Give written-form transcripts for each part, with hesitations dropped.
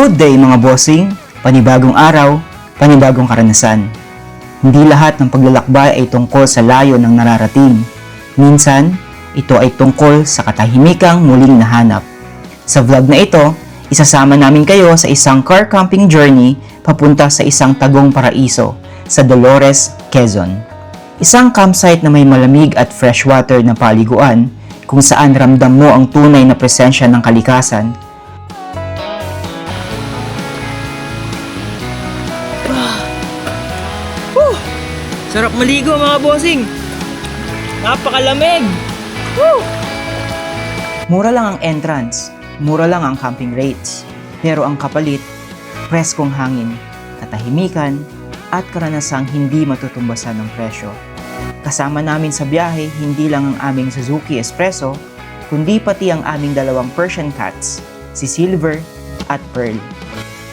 Good day mga bossing, panibagong araw, panibagong karanasan. Hindi lahat ng paglalakbay ay tungkol sa layo ng nararating. Minsan, ito ay tungkol sa katahimikang muling nahanap. Sa vlog na ito, isasama namin kayo sa isang car camping journey papunta sa isang tagong paraiso sa Dolores, Quezon. Isang campsite na may malamig at freshwater na paliguan kung saan ramdam mo ang tunay na presensya ng kalikasan. Sarap maligo mga bossing. Napakalamig. Woo! Mura lang ang entrance, mura lang ang camping rates, pero ang kapalit, preskong hangin, katahimikan, at karanasang hindi matutumbasan ng presyo. Kasama namin sa biyahe hindi lang ang aming Suzuki Espresso, kundi pati ang aming dalawang Persian cats, si Silver at Pearl.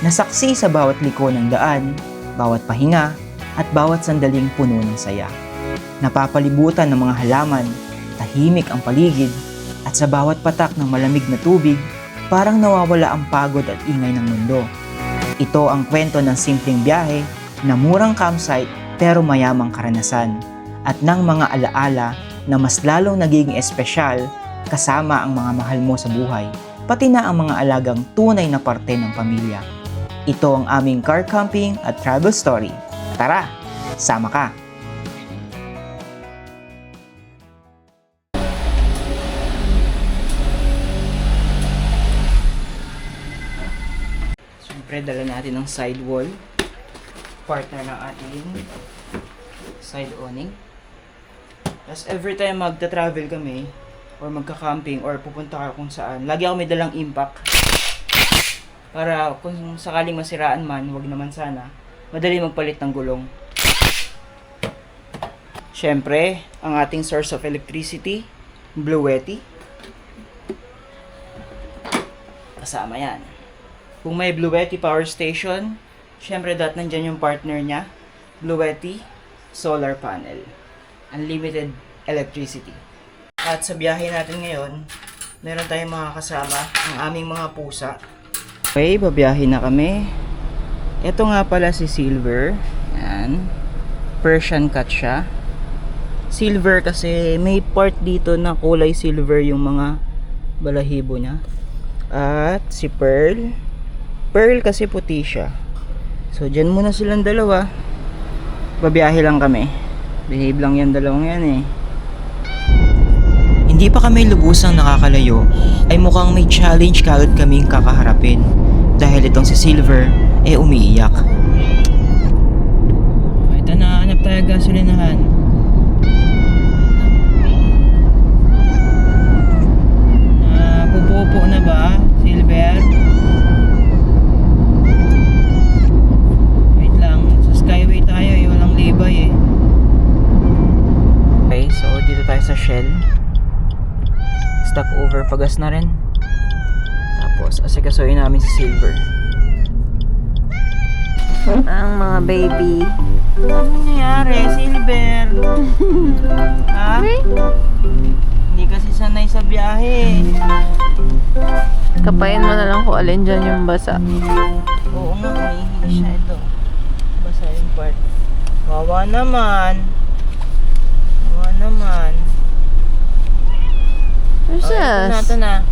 Nasaksi sa bawat liko ng daan, bawat pahinga, at bawat sandaling puno ng saya. Napapalibutan ng mga halaman, tahimik ang paligid, at sa bawat patak ng malamig na tubig, parang nawawala ang pagod at ingay ng mundo. Ito ang kwento ng simpleng biyahe na murang campsite pero mayamang karanasan at ng mga alaala na mas lalong nagiging espesyal kasama ang mga mahal mo sa buhay, pati na ang mga alagang tunay na parte ng pamilya. Ito ang aming car camping at travel story. Tara, sama ka! Siyempre, dala natin ang sidewall. Partner ng ating side awning. Tapos every time magta-travel kami, or magka-camping, or pupunta ka kung saan, lagi ako may dalang impact. Para kung sakaling masiraan man, wag naman sana, madali magpalit ng gulong. Siyempre, ang ating source of electricity, Bluetti. Kasama yan. Kung may Bluetti power station, siyempre nandyan yung partner niya, Bluetti solar panel. Unlimited electricity. At sa biyahe natin ngayon, meron tayong mga kasama, ang aming mga pusa. Okay, babiyahe na kami. Ito nga pala si Silver. Yan. Persian cat siya. Silver kasi may part dito na kulay silver yung mga balahibo niya. At si Pearl. Pearl kasi puti siya. So dyan muna silang dalawa. Babiyahe lang kami. Behave lang yan dalawang yan eh. Hindi pa kami lubusang nakakalayo ay mukhang may challenge kagad kaming kakaharapin. Dahil itong si Silver umiiyak. Ito na, hanap tayo gasolinahan. Pupupo na ba, Silver? Wait lang, sa Skyway tayo walang libay eh. Okay, so dito tayo sa Shell. Stop over, pagas na rin. Tapos asikasuhin namin si Silver. Ang mga baby. Ano nangyayari, Silver? Ha? Hindi kasi sanay sa biyahe. Kapayin mo na lang kung alin dyan yung basa. Oo nga, umiihi siya ito. Basa yung part. Wawa naman. Wawa naman. Ito na.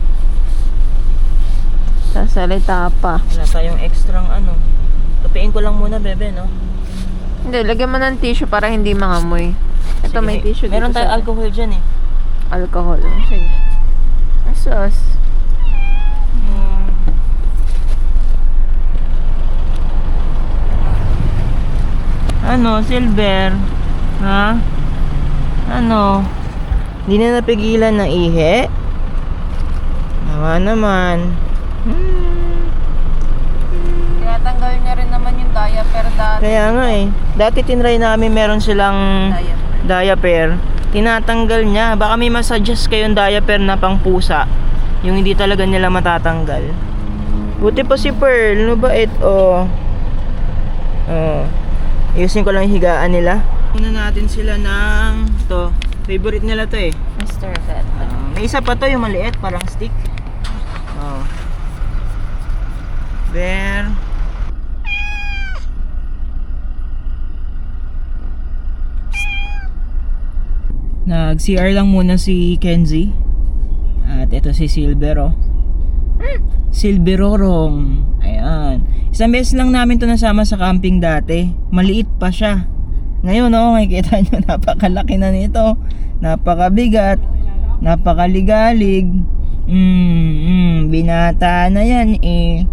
Sasalita pa. Wala tayong extrang ano. Tupiin ko lang muna, bebe, no? Hindi, lagyan mo ng tissue para hindi mangamoy. Ito Sige, may tissue meron dito tayong alcohol dyan eh. Alcohol. Sige. Asos. Ano, Silver? Ha? Ano? Hindi na napigilan ng ihi? Nawa naman. Tinatanggal niya rin naman yung diaper dati. Kaya nga eh. Dati tinry namin meron silang diaper. Tinatanggal niya. Baka may masuggest kayong diaper na pang pusa. Yung hindi talaga nila matatanggal. Buti pa si Pearl. Ano ba ito? Oh. Ayusin ko lang yung higaan nila. Una natin sila ng to. Favorite nila to eh. Mr. Vet. May isa pa to yung maliit, parang stick. Oh. Bear. Nag-CR lang muna si Kenzie. At ito si Silver, oh. Silverorong. Ayan. Isang beses lang namin to nasama sa camping dati. Maliit pa siya. Ngayon, oh, makikita nyo, napakalaki na nito. Napakabigat. Napakaligalig. Binata na yan, eh.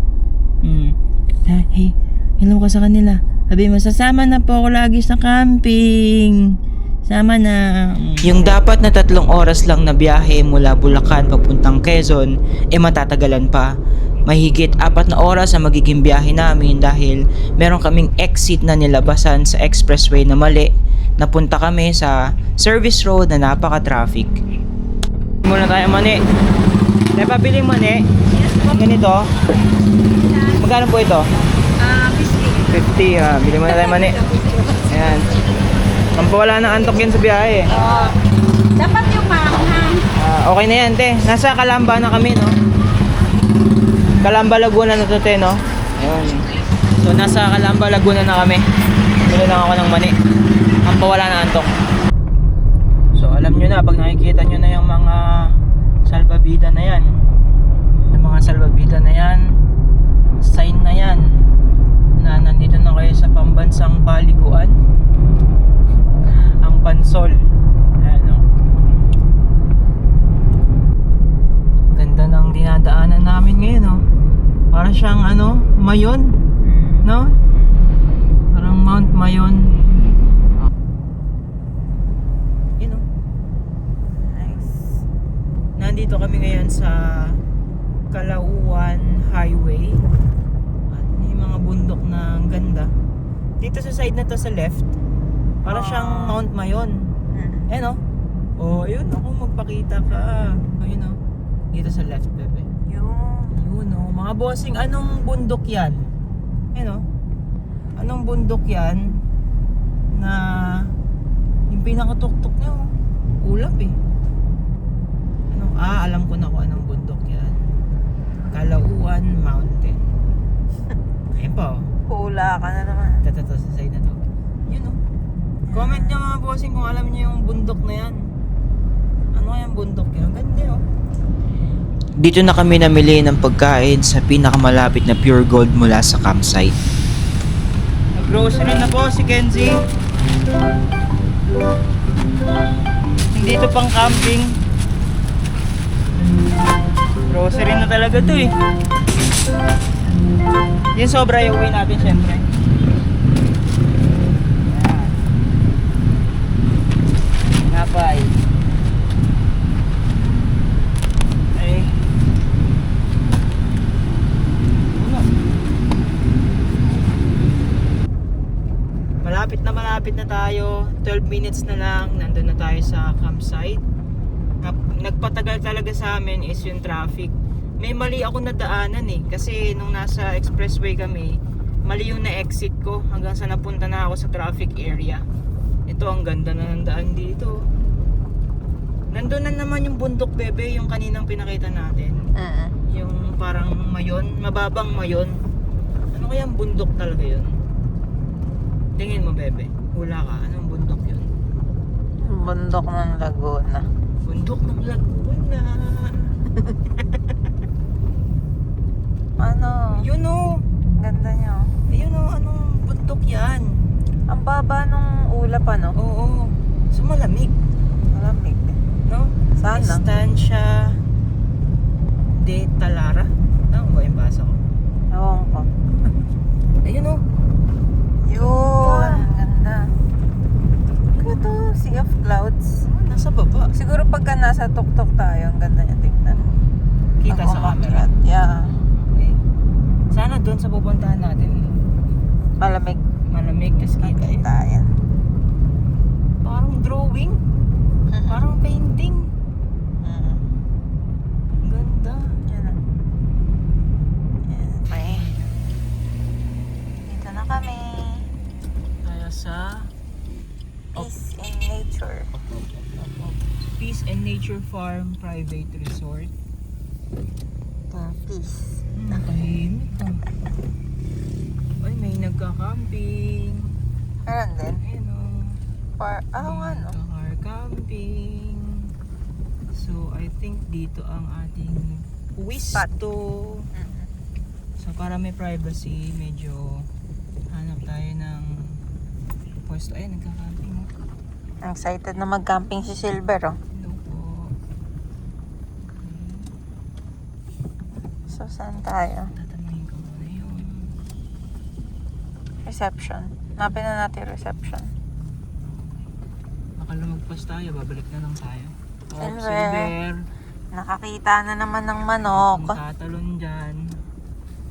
Hey, hello ka sa kanila. Sabi mo, sasama na po ako lagi sa camping. Sama na. Yung dapat na 3 oras lang na biyahe mula Bulacan papuntang Quezon, matatagalan pa. Mahigit 4 na oras ang magiging biyahe namin dahil meron kaming exit na nilabasan sa expressway na mali. Napunta kami sa service road na napaka-traffic. Muna tayo mani. Tayo pabili mani. Ganito. Magkano po ito? 50. Bili muna tayo mani. Ayan. Pampawala ng antok yan sa biyahe. Dapat yung maanghang. Okay na yan, te. Nasa Calamba na kami, no? Calamba, Laguna na to, te, no? Ayun. So, nasa Calamba, Laguna na kami. Bili lang ako ng mani. Pampawala ng antok. So, alam nyo na, pag nakikita nyo na yung mga salbabida na yan, yung mga salbabida na yan, sign na yan, na nandito na kayo sa pambansang paliguan. Ang Pansol. Ayan, no? Ganda ng dinadaanan namin ngayon, no? Para siyang Mayon, no? Parang Mount Mayon. Yun, no? Nice. Nandito kami ngayon sa Calauan Highway. At yung mga bundok na ang ganda. Dito sa side na to sa left, para siyang Mount Mayon. Ayan, no? Oh, yun, ako magpakita ka. Ayun, no? Dito sa left, bebe. Yun, no? Mga bossing, anong bundok yan? Ayan, no? Anong bundok yan na yung pinakatuktok niya, oh, ulap, eh. Alam ko na kung anong bundok yan. Calauan Mountain. Ayun pa, oh. Hula ka na naman. Ito, sa side na to. Yun, no? Comment nyo mga bossing kung alam nyo yung bundok na yan. Ano kaya yung bundok yan? Ganda, oh. Dito na kami namili ng pagkain sa pinakamalapit na Pure Gold mula sa campsite. Nag-grocery na po si Kenzie. Hindi ito pang camping. Grocery na talaga to, eh. Yung sobra yung uwi natin, syempre. Napay. Ay. Uno. Malapit na tayo. 12 minutes na lang. Nandun na tayo sa campsite. Nagpatagal talaga sa amin is yung traffic. May mali ako na daanan, eh. Kasi nung nasa expressway kami, mali yung na-exit ko hanggang sa napunta na ako sa traffic area. Ito, ang ganda na ng daan dito. Nandun na naman yung bundok, bebe, yung kaninang pinakita natin. Yung parang Mayon, mababang Mayon. Ano kaya ang bundok talaga yun? Tingin mo, bebe. Hula ka, anong bundok yun? Bundok ng Laguna. Bundok ng Laguna. Ano? Yun, oh. Ganda niya. Ayun, oh, anong bundok yan? Ang baba nung ulap, ano? Oo. So malamig, Malamig. no? Sana. Estancia de Talara. Tama ba yung basa ko? Ewan ko. Ayun, oh. Yun. Ganda. Ito, Sea of Clouds. Nasa baba. Siguro pagka nasa tuktok tayo, ang ganda niya tignan. Kita Ang sa camera. umakyat. Yeah. Okay. Sana doon sa pupuntahan natin, Malamig. malamig, tas kita yun. Kita yan. Parang drawing. Parang painting. Ganda. Yan na. Yan. Okay. Dito na kami. Kaya sa Peace in nature. Peace and Nature Farm Private Resort. Peace. Tahimik ah. Ay, may nagka-camping. Meron din. Ayun o. Ano? Car camping. So, I think dito ang ating pwesto. So, para may privacy, medyo hanap tayo ng pwesto. Ayun, nagka-camping mo. Excited na mag-camping si Silver, oh. Hello po. So, saan tayo? Tatanungin ko muna yun. Reception. Hanapin na natin yung reception. Baka lumagpas tayo, babalik na lang tayo. Oh, Silver. Silver. Nakakita na naman ng manok. Kung tatalon dyan.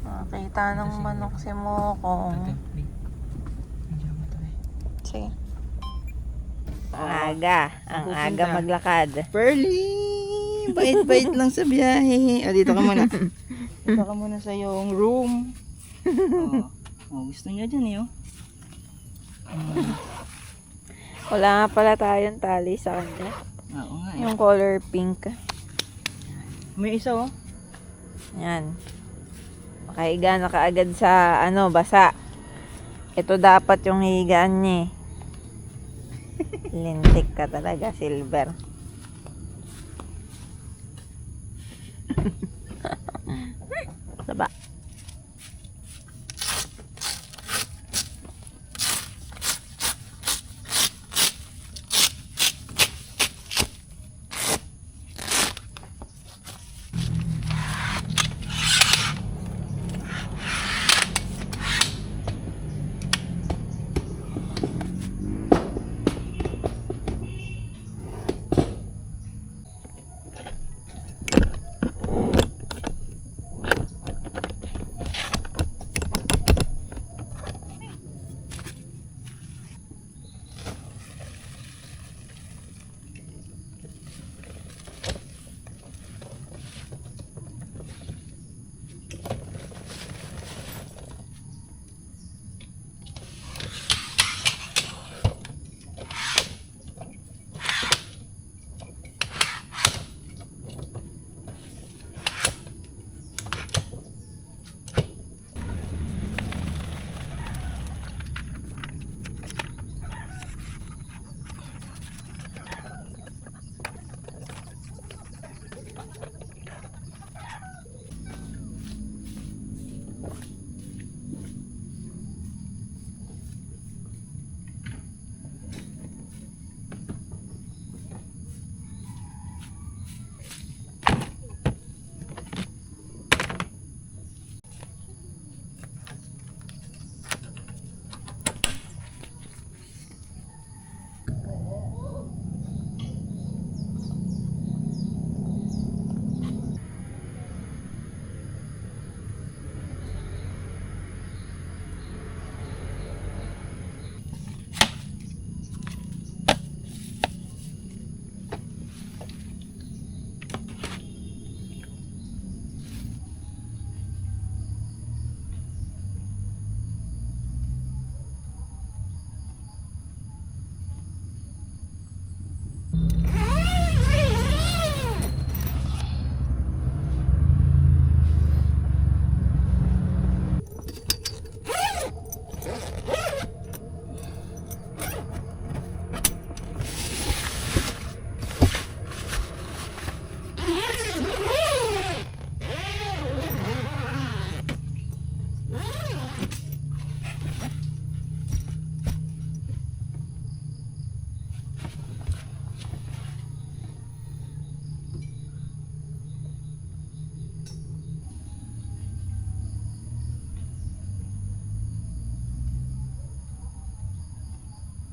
Nakakita ng manok si Mokong. Wait. Nandiyan ba ito eh? Sige. Ang Pupunta. aga maglakad. Pearly! Bait-bait lang sa biyahe. Dito ka muna. Dito ka muna sa iyong room. Gusto niya dyan eh. Wala nga pala tayong tali sa kanya. Oo nga eh. Yung color pink. May isa oh. Yan. Makahiga na kaagad sa basa. Ito dapat yung higaan niya. Lintik ka talaga, Silver. Saba.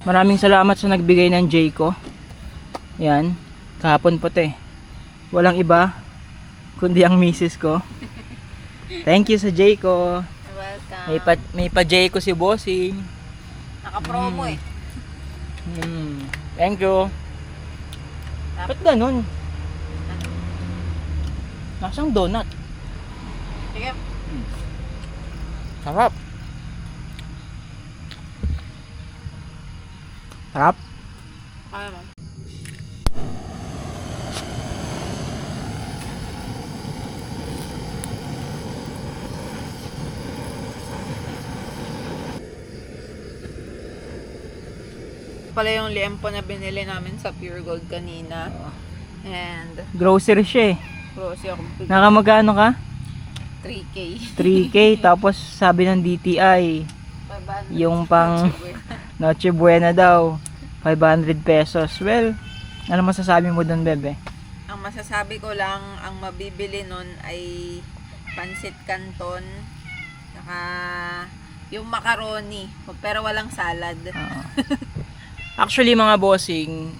Maraming salamat sa nagbigay ng Jayco. Yan, kahapon po te. Walang iba kundi ang misis ko. Thank you sa Jayco. Welcome. May pa Jayco si Bossing. Naka-promo eh. Thank you. Ba't ganun? Nasang donut? Sige. Sarap. Sarap. Kaya mo. Ito pala yung liempo na binili namin sa Pure Gold kanina. And Grocery siya eh. grocery ako. Nakamagkano ka? 3K. 3K. Tapos sabi ng DTI, yung pang Noche Buena daw, 500 pesos. Well, ano masasabi mo dun, bebe? Ang masasabi ko lang, ang mabibili nun ay pansit canton, saka yung macaroni, pero walang salad. Actually, mga bossing,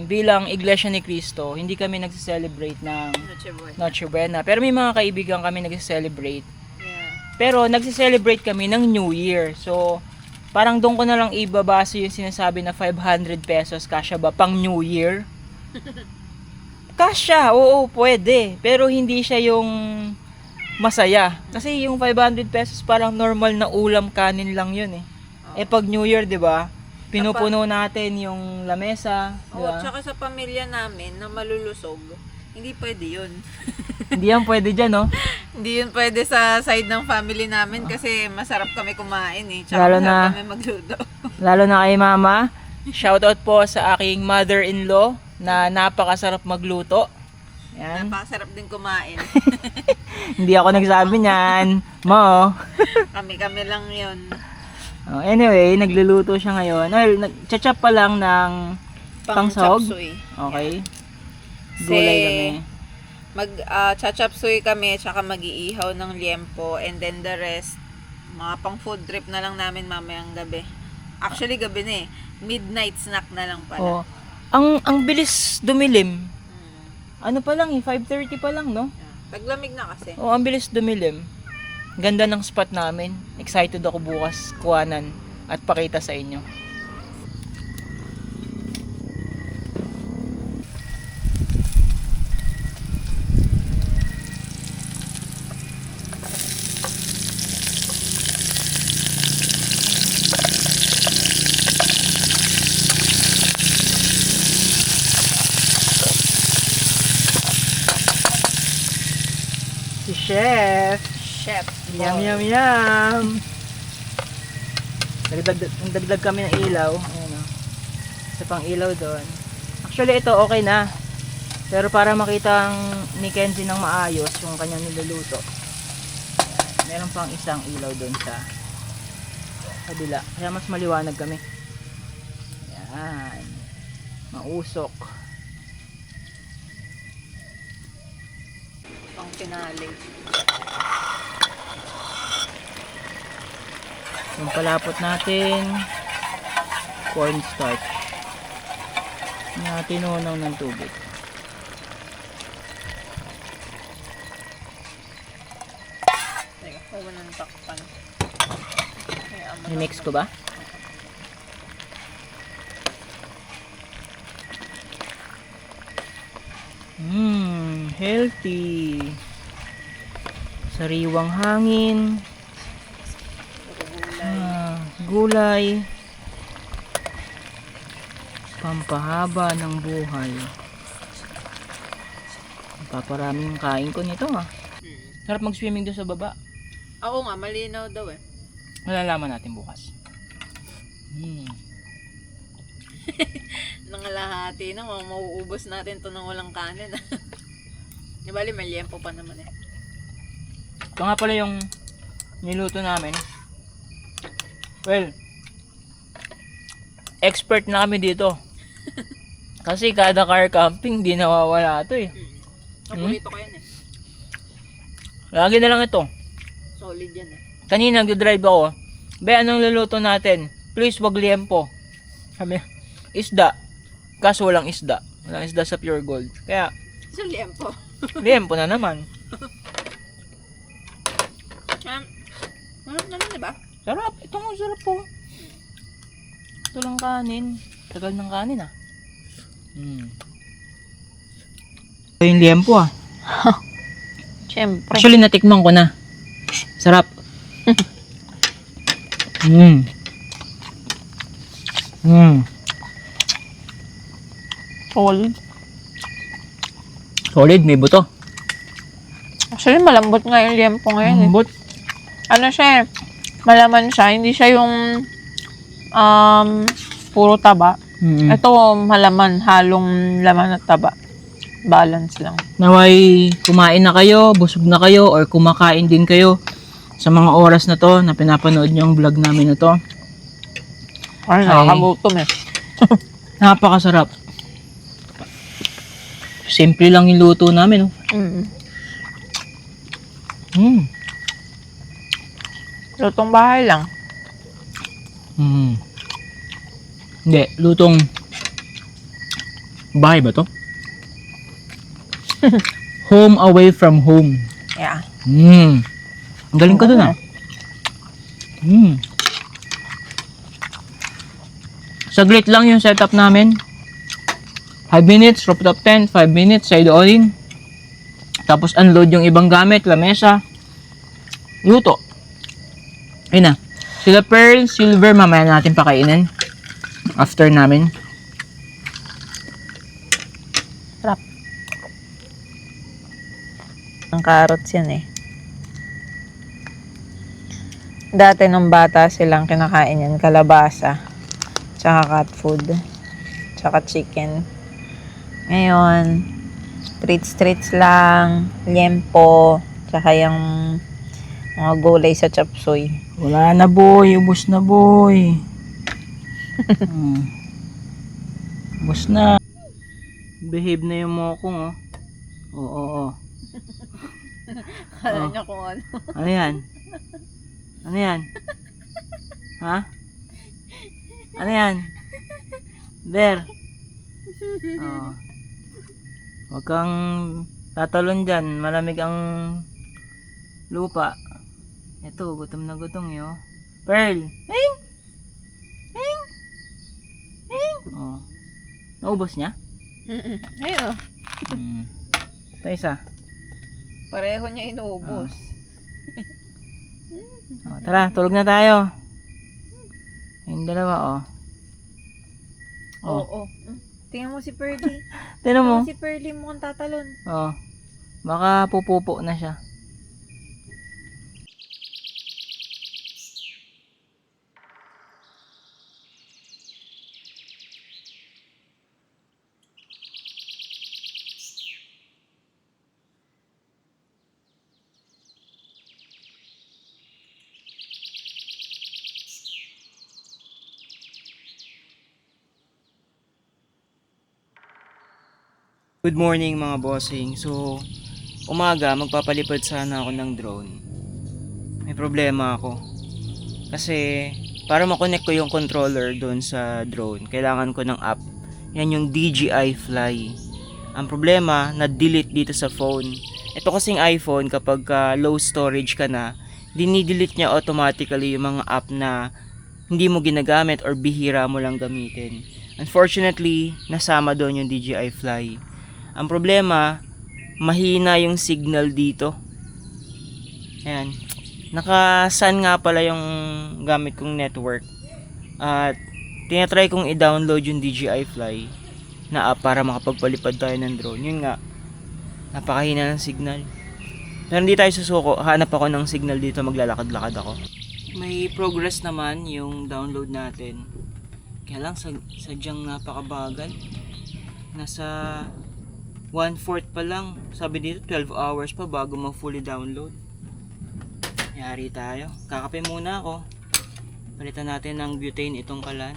bilang Iglesia ni Cristo, hindi kami nagse-celebrate ng Noche Buena. Noche Buena. Pero may mga kaibigan kami nagse-celebrate. Yeah. Pero nagse-celebrate kami ng New Year. So, parang doon ko na lang ibabase yung sinasabi na 500 pesos kasya ba pang New Year? Kasya, oo, pwede. Pero hindi siya yung masaya. Kasi yung 500 pesos parang normal na ulam kanin lang yun eh. Eh pag New Year, 'di ba? Pinupuno natin yung lamesa, 'di Oo, ba? tsaka sa pamilya namin na malulusog, hindi pwede yun. Hindi yan pwede diyan, no? Hindi yun pwede sa side ng family namin kasi masarap kami kumain eh. Tsaka Lalo masarap na- kami magluto. Lalo na kay mama. Shoutout po sa aking mother-in-law na napakasarap magluto. Yan. Napakasarap din kumain. Hindi ako nagsabi niyan. Mo. Kami-kami lang yun. Oh, anyway, nagluluto siya ngayon. Well, nagcha-chop pa lang ng pangsahog. Chapsuy. Okay. Kasi Gulay kami. Chachapsuy kami, tsaka mag-iihaw ng liempo, and then the rest, mga pang food trip na lang namin mamayang gabi. Actually, gabi na eh. Midnight snack na lang Oh. pala. Ang bilis dumilim. Ano pa lang eh, 5:30 pa lang, no? Taglamig na kasi. Oh, ang bilis dumilim. Ganda ng spot namin. Excited ako bukas kuhanan at pakita sa inyo. Si Chef. Chef. Yum, yum, yum. Nagdagdag kami ng ilaw. Ayan o. Isa pang ilaw doon. Actually, ito okay na. Pero para makita ni Kenzie ng maayos yung kanyang niluluto. Ayan. Meron pang isang ilaw doon sa kabila. Kaya mas maliwanag kami. Ayan. Mausok. Pang finale. Yung palapot natin, cornstarch na tinunaw ng tubig. Teka, huwag nang takpan. Mix ko ba? Healthy. Sariwang hangin. Gulay. Pampahaba ng buhay. Paparami yung kain ko nito Sarap mag-swimming doon sa baba. Oo nga, malinaw daw eh. Malalaman natin bukas. Nangalahati na, mauubos natin to ng walang kanin. Di bali, may liempo pa naman eh. Ito nga pala yung niluto namin. Well, expert na kami dito. Kasi kada car camping, di nawawala ito eh. Paborito ko yan eh. Lagi na lang ito. Solid yan eh. Kanina nag-drive ako. Be, anong luluto natin? Please, wag liempo. Sabi, isda. Kaso walang isda. Walang isda sa Pure Gold. Kaya, So, liempo. liempo na naman. Marap naman diba? Sarap. Ito nga sarap po. Ito lang kanin. Tagal ng kanin Ito yung liempo Siyempre. Actually, natikman ko na. Sarap. Solid. Solid, may buto. Actually, malambot nga yung liempo ngayon eh. But, Ano siya eh, malaman siya. Hindi siya yung puro taba. Mm. Ito, malaman, halong laman at taba. Balance lang. Naway kumain na kayo, busog na kayo, or kumakain din kayo sa mga oras na to na pinapanood nyo ang vlog namin na to. Ay, nakakagutom eh. Napakasarap. Simple lang yung luto namin. Oh. Lutong bahay lang. Hindi, lutong bahay ba to? Home away from home. Yeah. Ang galing ka dun ah. Saglit lang yung setup namin. 5 minutes, rooftop tent, 5 minutes, side awning. Tapos unload yung ibang gamit, lamesa. Luto. Ayun na. Sila Pearl, Silver, mamaya natin pakainin. After namin. Sarap. Ang carrots yan eh. Dati nung bata silang kinakain yan, kalabasa, tsaka cat food, tsaka chicken. Ngayon, treats lang, liempo, tsaka yung mga gulay sa chapsuy. Wala na boy, ubos na boy. Ubos na. Behave na yung mokong oh. Oo. Kala niya kung ano. Ano yan? Ano yan? Ha? Ano yan? There. Oh. Huwag kang tatalon dyan. Malamig ang lupa. Ito, gutom na gutom yo. Pearl! Hing! Hing! Hing! Oh. Naubos niya? Ayun o. Ito isa. Pareho niya inuubos. Oh, tara, tulog na tayo. Yung dalawa, oh. Oo. Tingnan mo si Pearly. Tignan mo. Si Pearly mukhang tatalon. Oh. Baka pupupo na siya. Good morning mga bossing. So, umaga magpapalipad sana ako ng drone. May problema ako. Kasi, para makonect ko yung controller doon sa drone, kailangan ko ng app. Yan yung DJI Fly. Ang problema, na-delete dito sa phone. Ito kasing iPhone, kapag low storage ka na, dinidelete niya automatically yung mga app na hindi mo ginagamit or bihira mo lang gamitin. Unfortunately, nasama doon yung DJI Fly. Ang problema, mahina yung signal dito. Ayan. Naka-sun nga pala yung gamit kong network. At tinatry kong i-download yung DJI Fly na app para makapagpalipad tayo ng drone. Yun nga, napakahina ng signal. Pero hindi tayo susuko. Hanap ako ng signal dito, maglalakad-lakad ako. May progress naman yung download natin. Kaya lang sadyang napakabagal. Nasa 1/4 pa lang. Sabi dito 12 hours pa bago ma-fully download. Yari tayo. Kakape muna ako. Palitan natin ng butane itong kalan.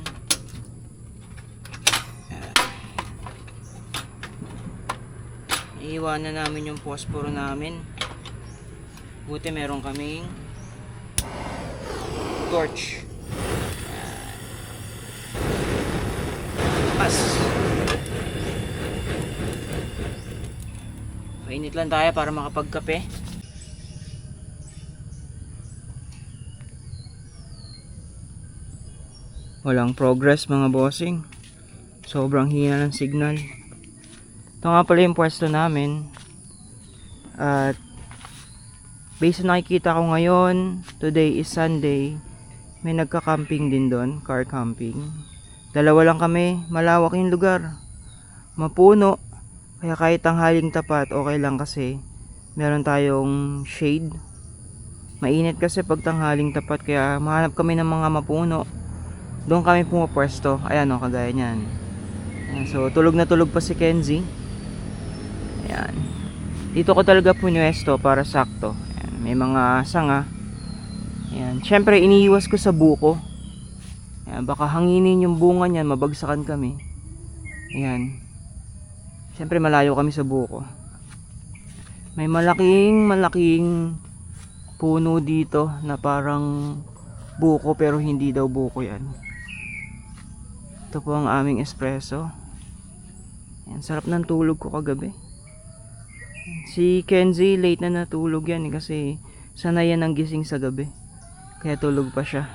Iiwanan namin yung posporo namin. Buti meron kaming torch. Pas. Mainit lang tayo para makapagkape. Walang progress mga bossing. Sobrang hina ng signal. Ito nga pala yung pwesto namin. At based sa nakikita ko ngayon, today is Sunday, may nagka-camping din doon, car camping. Dalawa lang kami, malawak yung lugar. Mapuno. Kaya kahit tanghaling tapat, okay lang kasi meron tayong shade. Mainit kasi pag tanghaling tapat, kaya mahanap kami ng mga mapuno doon kami pumapwesto. Ayan o, kagaya niyan. Ayan, so tulog na tulog pa si Kenzie. Ayan. Dito ko talaga punuesto para sakto. Ayan, may mga sanga. Ayan. Syempre iniiwas ko sa buko. Ayan, baka hanginin yung bunga niyan, mabagsakan kami. Ayan. Syempre malayo kami sa buko. May malaking puno dito na parang buko pero hindi daw buko yan. Ito po ang aming espresso. Ayan, sarap ng tulog ko kagabi. Si Kenzie late na natulog yan kasi sanay yan ang gising sa gabi. Kaya tulog pa siya.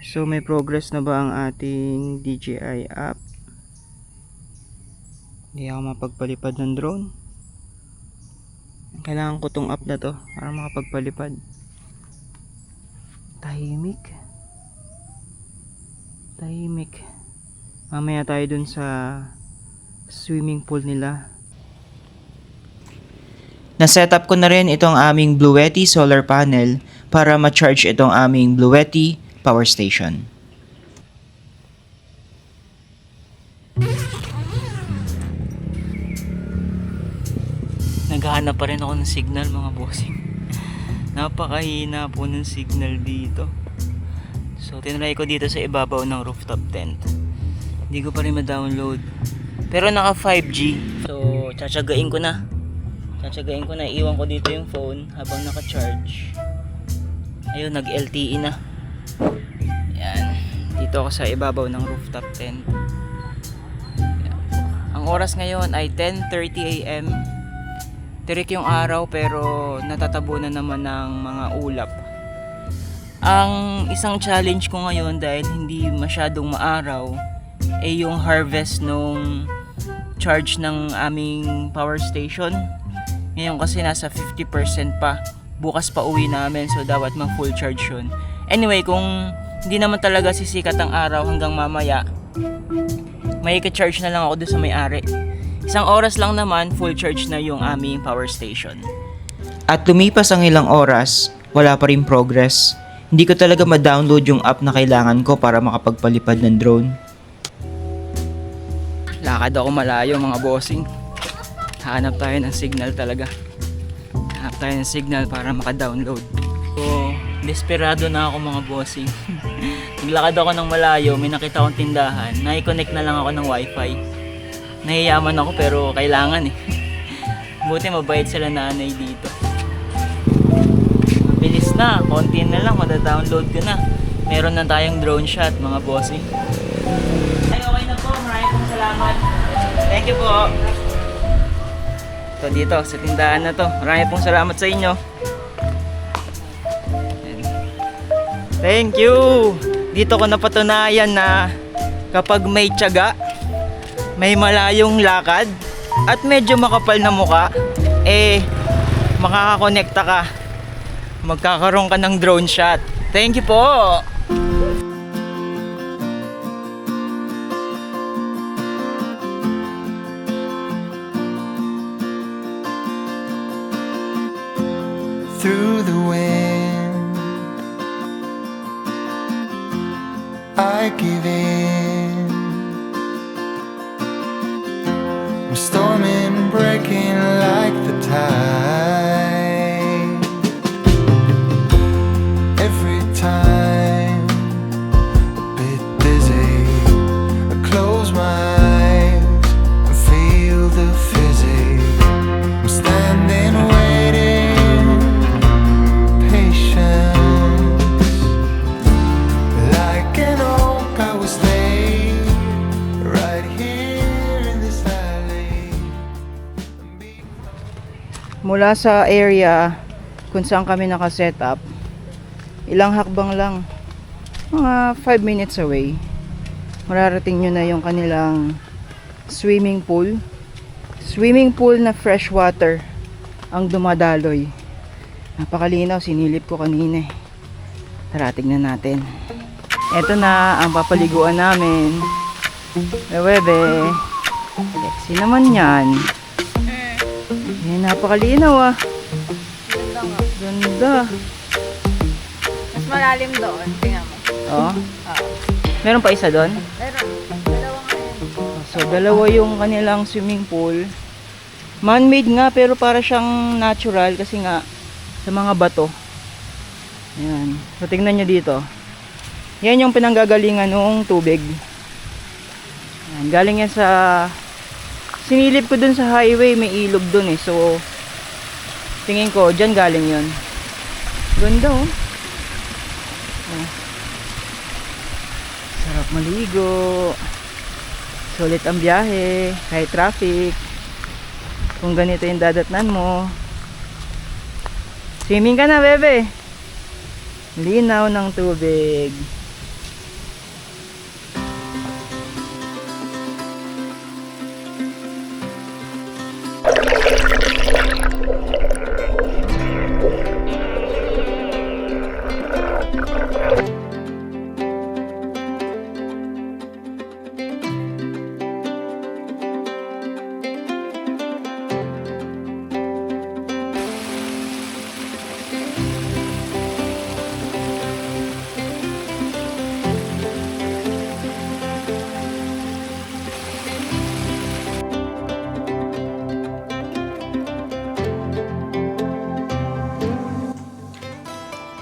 So may progress na ba ang ating DJI app? Hindi ako mapagpalipad ng drone. Kailangan ko tong app na to para makapagpalipad. Tahimik. Mamaya tayo dun sa swimming pool nila. Na-setup ko na rin itong aming Bluetti solar panel para ma-charge itong aming Bluetti power station. Naghahanap pa rin ako ng signal mga bossing. Napakahina po ng signal dito. So tinry ko dito sa ibabaw ng rooftop tent. Hindi ko pa rin ma-download. Pero naka 5G. So tsatsagain ko na. Iwan ko dito yung phone habang naka-charge. Ayun, nag-LTE na. Yan. Dito ako sa ibabaw ng rooftop tent. Yan. Ang oras ngayon ay 10:30 AM. Tirik yung araw pero natatabunan naman ng mga ulap. Ang isang challenge ko ngayon dahil hindi masyadong maaraw ay yung harvest nung charge ng aming power station. Ngayon kasi nasa 50% pa. Bukas pa uwi namin so dapat mag full charge yun. Anyway, kung hindi naman talaga sisikat ang araw hanggang mamaya, may i-charge na lang ako doon sa may-ari. Isang oras lang naman, full charge na yung aming power station. At lumipas ang ilang oras, wala pa rin progress. Hindi ko talaga ma-download yung app na kailangan ko para makapagpalipad ng drone. Lakad ako malayo mga bossing. Hanap tayo ng signal talaga. Hanap tayo ng signal para maka-download. So, desperado na ako mga bossing. Naglakad ako ng malayo, may nakita akong tindahan. Nai-connect na lang ako ng wifi. Nahiyaman ako pero kailangan eh. Buti mabait sila nanay dito. Bilis na, konti na lang, mada-download ko na. Meron na tayong drone shot mga bossing. Ay, okay na po. Maraming pong salamat. Thank you po. Ito dito, sa tindahan na to. Maraming pong salamat sa inyo. Thank you! Dito ko napatunayan na kapag may tiyaga, may malayong lakad, at medyo makapal na muka, makakakonekta ka. Magkakaroon ka ng drone shot. Thank you po! Through the wind, I give in. I'm storming, breaking like the tide. Every time a bit dizzy, I close my eyes and feel the physics. I'm standing waiting, like an oak, I will stay right here in this alley. Mula sa area kung saan kami nakaset up, ilang hakbang lang, mga 5 minutes away, mararating nyo na yung kanilang swimming pool na fresh water ang dumadaloy. Napakalinaw, sinilip ko kanina eh. Tara, tignan natin. Ito na ang papaliguan namin. Bebe. Sexy naman yan. Napakalinaw ah. Ganda nga. Ganda. Mas malalim doon. Tingnan mo. Oh. Oo. Meron pa isa doon? Pero, dalawa nga yun. So, dalawa yung kanilang swimming pool. Man-made nga, pero para siyang natural kasi nga sa mga bato. Ayan. So, tingnan nyo dito. Yan yung pinanggagalingan ng tubig. Ayan. Galing yan sa... Sinilip ko dun sa highway, may ilog dun eh. So, tingin ko, dyan galing yun. Ganda oh. Ayan. Sarap maligo. Sulit ang biyahe, kahit traffic. Kung ganito yung dadatnan mo. Swimming ka na, bebe. Linaw ng tubig.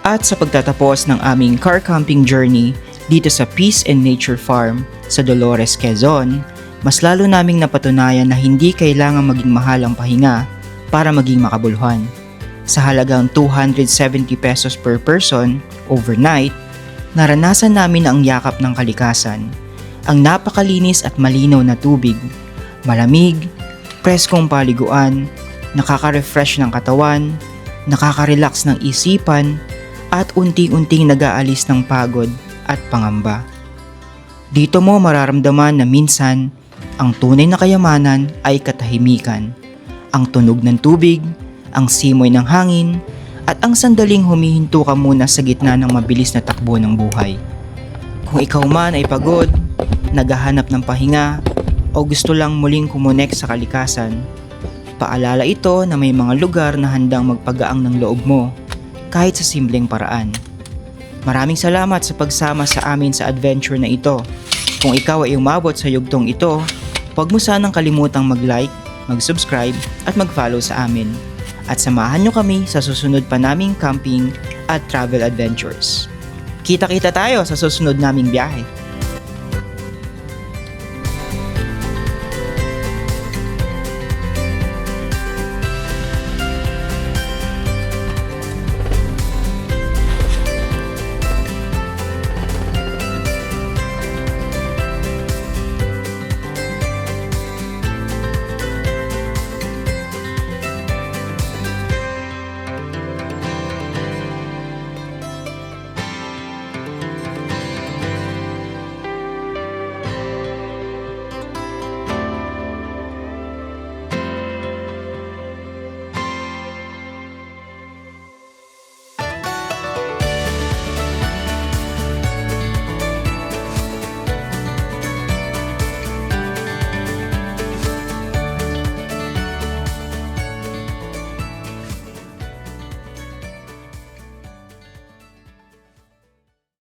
At sa pagtatapos ng aming car camping journey dito sa Peace and Nature Farm sa Dolores, Quezon, mas lalo naming napatunayan na hindi kailangan maging mahal ang pahinga para maging makabuluhan. Sa halagang 270 pesos per person overnight, naranasan namin ang yakap ng kalikasan, ang napakalinis at malinaw na tubig, malamig, preskong paliguan, nakaka-refresh ng katawan, nakaka-relax ng isipan, at unti-unting nag-aalis ng pagod at pangamba. Dito mo mararamdaman na minsan, ang tunay na kayamanan ay katahimikan, ang tunog ng tubig, ang simoy ng hangin, at ang sandaling humihinto ka muna sa gitna ng mabilis na takbo ng buhay. Kung ikaw man ay pagod, naghahanap ng pahinga, o gusto lang muling kumonek sa kalikasan, paalala ito na may mga lugar na handang magpagaang ng loob mo, kahit sa simpleng paraan. Maraming salamat sa pagsama sa amin sa adventure na ito. Kung ikaw ay umabot sa yugtong ito, huwag mo sanang kalimutang mag-like, mag-subscribe at mag-follow sa amin. At samahan nyo kami sa susunod pa naming camping at travel adventures. Kita-kita tayo sa susunod naming biyahe.